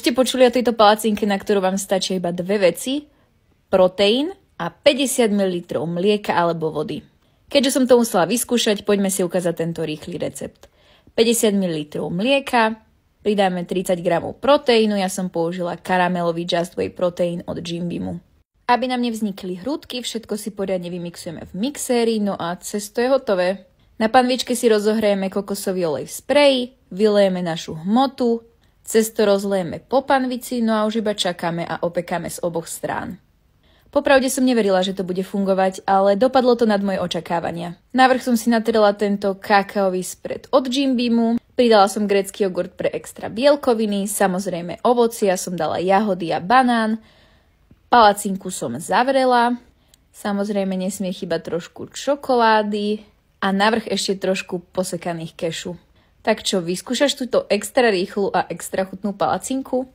Ste počuli o tejto palacinke, na ktorú vám stačia iba dve veci, proteín a 50 ml mlieka alebo vody. Keďže som to musela vyskúšať, poďme si ukázať tento rýchly recept. 50 ml mlieka, pridáme 30 g proteínu, ja som použila karamelový Just Whey proteín od Jim Beamu. Aby nám nevznikli hrúdky, všetko si poriadne vymixujeme v mixéri, no a cesto je hotové. Na panvičke si rozohrejeme kokosový olej v spreji, vylejeme našu hmotu, cesto rozlejeme po panvici, no a už iba čakáme a opekáme z oboch strán. Popravde som neverila, že to bude fungovať, ale dopadlo to nad moje očakávania. Navrch som si natrela tento kakaový spread od Jim Beamu, pridala som grécky jogurt pre extra bielkoviny, samozrejme ovocia, som dala jahody a banán, palacinku som zavrela, samozrejme nesmie chýbať trošku čokolády a navrch ešte trošku posekaných kešu. Tak čo, vyskúšaš túto extra rýchlu a extra chutnú palacinku?